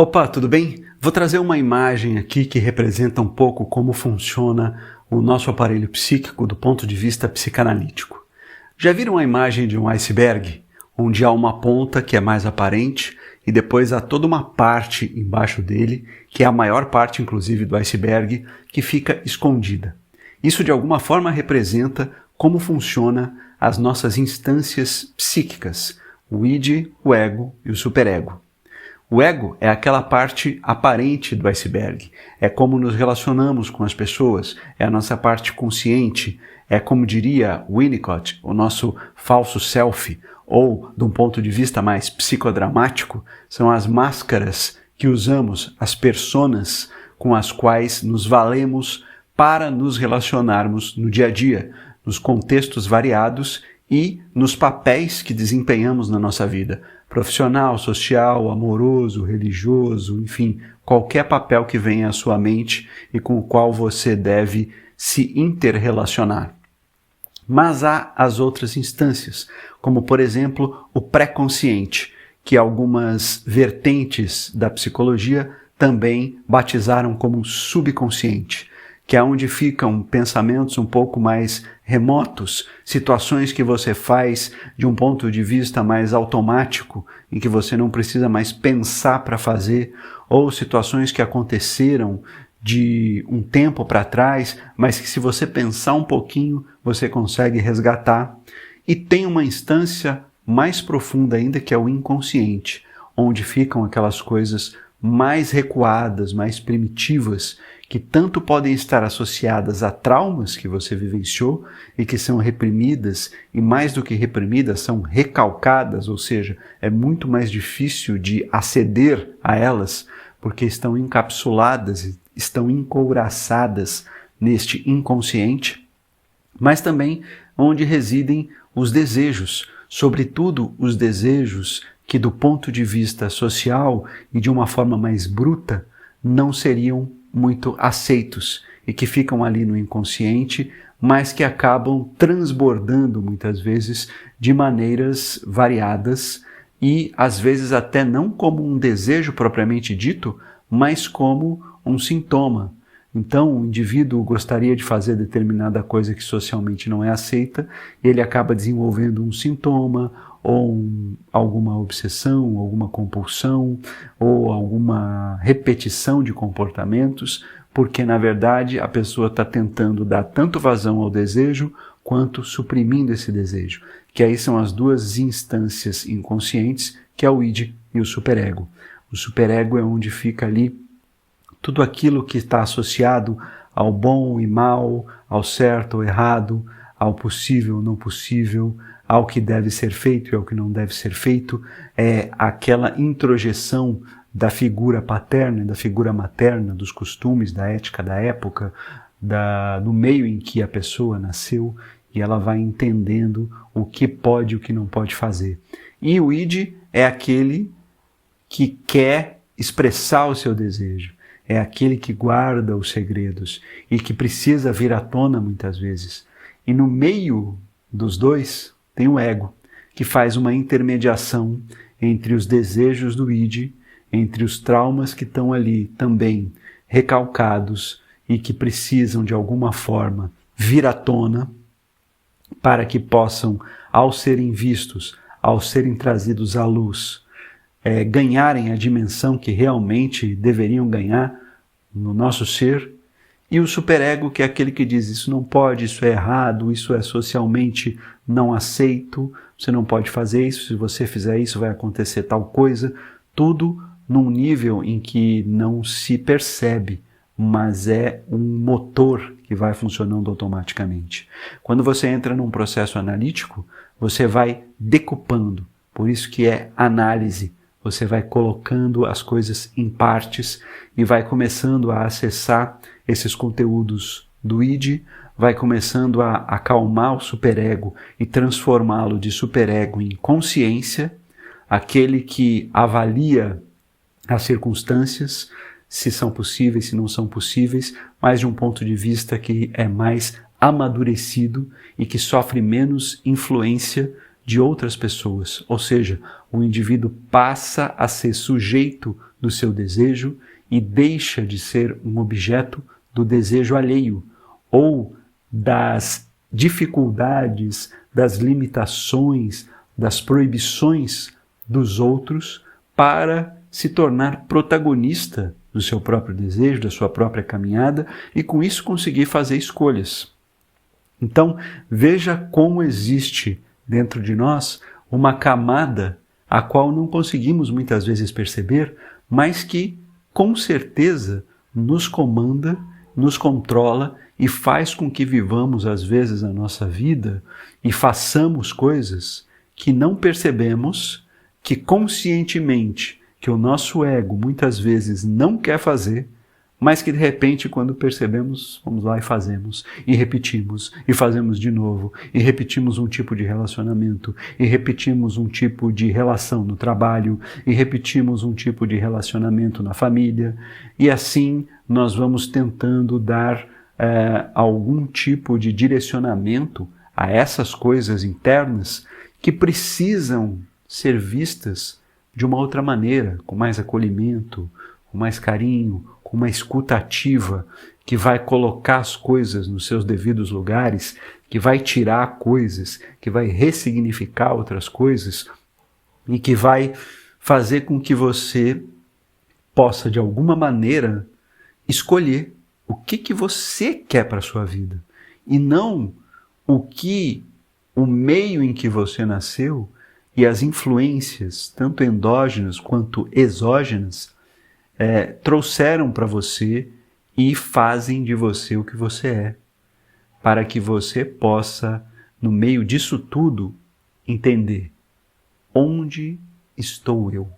Opa, tudo bem? Vou trazer uma imagem aqui que representa um pouco como funciona o nosso aparelho psíquico do ponto de vista psicanalítico. Já viram a imagem de um iceberg? Onde há uma ponta que é mais aparente e depois há toda uma parte embaixo dele, que é a maior parte inclusive do iceberg, que fica escondida. Isso de alguma forma representa como funciona as nossas instâncias psíquicas, o id, o ego e o superego. O ego é aquela parte aparente do iceberg, é como nos relacionamos com as pessoas, é a nossa parte consciente, é como diria Winnicott, o nosso falso self, ou, de um ponto de vista mais psicodramático, são as máscaras que usamos, as personas com as quais nos valemos para nos relacionarmos no dia a dia, nos contextos variados e nos papéis que desempenhamos na nossa vida. Profissional, social, amoroso, religioso, enfim, qualquer papel que venha à sua mente e com o qual você deve se interrelacionar. Mas há as outras instâncias, como por exemplo o pré-consciente, que algumas vertentes da psicologia também batizaram como subconsciente, que é onde ficam pensamentos um pouco mais remotos, situações que você faz de um ponto de vista mais automático, em que você não precisa mais pensar para fazer, ou situações que aconteceram de um tempo para trás, mas que se você pensar um pouquinho, você consegue resgatar. E tem uma instância mais profunda ainda, que é o inconsciente, onde ficam aquelas coisas mais recuadas, mais primitivas, que tanto podem estar associadas a traumas que você vivenciou e que são reprimidas, e mais do que reprimidas, são recalcadas, ou seja, é muito mais difícil de aceder a elas, porque estão encapsuladas, estão encouraçadas neste inconsciente, mas também onde residem os desejos, sobretudo os desejos que do ponto de vista social e de uma forma mais bruta não seriam muito aceitos e que ficam ali no inconsciente, mas que acabam transbordando muitas vezes de maneiras variadas e às vezes até não como um desejo propriamente dito, mas como um sintoma. Então, o indivíduo gostaria de fazer determinada coisa que socialmente não é aceita, e ele acaba desenvolvendo um sintoma, ou alguma obsessão, alguma compulsão, ou alguma repetição de comportamentos, porque, na verdade, a pessoa está tentando dar tanto vazão ao desejo, quanto suprimindo esse desejo. Que aí são as duas instâncias inconscientes, que é o id e o superego. O superego é onde fica ali tudo aquilo que está associado ao bom e mal, ao certo ou errado, ao possível ou não possível, ao que deve ser feito e ao que não deve ser feito, é aquela introjeção da figura paterna, da figura materna, dos costumes, da ética da época, do meio em que a pessoa nasceu, e ela vai entendendo o que pode e o que não pode fazer. E o id é aquele que quer expressar o seu desejo, é aquele que guarda os segredos e que precisa vir à tona muitas vezes. E no meio dos dois tem o ego, que faz uma intermediação entre os desejos do id, entre os traumas que estão ali também recalcados e que precisam de alguma forma vir à tona para que possam, ao serem vistos, ao serem trazidos à luz, ganharem a dimensão que realmente deveriam ganhar no nosso ser, e o superego, que é aquele que diz isso não pode, isso é errado, isso é socialmente não aceito, você não pode fazer isso, se você fizer isso vai acontecer tal coisa, tudo num nível em que não se percebe, mas é um motor que vai funcionando automaticamente. Quando você entra num processo analítico, você vai decupando, por isso que é análise. Você vai colocando as coisas em partes e vai começando a acessar esses conteúdos do id, vai começando a acalmar o superego e transformá-lo de superego em consciência, aquele que avalia as circunstâncias, se são possíveis, se não são possíveis, mas de um ponto de vista que é mais amadurecido e que sofre menos influência de outras pessoas, ou seja, o indivíduo passa a ser sujeito do seu desejo e deixa de ser um objeto do desejo alheio ou das dificuldades, das limitações, das proibições dos outros para se tornar protagonista do seu próprio desejo, da sua própria caminhada e com isso conseguir fazer escolhas. Então, veja como existe dentro de nós uma camada a qual não conseguimos muitas vezes perceber, mas que com certeza nos comanda, nos controla e faz com que vivamos às vezes a nossa vida e façamos coisas que não percebemos, que conscientemente, que o nosso ego muitas vezes não quer fazer, mas que de repente quando percebemos, vamos lá e fazemos, e repetimos, e fazemos de novo, e repetimos um tipo de relacionamento, e repetimos um tipo de relação no trabalho, e repetimos um tipo de relacionamento na família, e assim nós vamos tentando dar algum tipo de direcionamento a essas coisas internas que precisam ser vistas de uma outra maneira, com mais acolhimento, com mais carinho, com uma escuta ativa, que vai colocar as coisas nos seus devidos lugares, que vai tirar coisas, que vai ressignificar outras coisas e que vai fazer com que você possa, de alguma maneira, escolher o que você quer para a sua vida e não o que o meio em que você nasceu e as influências, tanto endógenas quanto exógenas, trouxeram para você e fazem de você o que você é, para que você possa, no meio disso tudo, entender onde estou eu.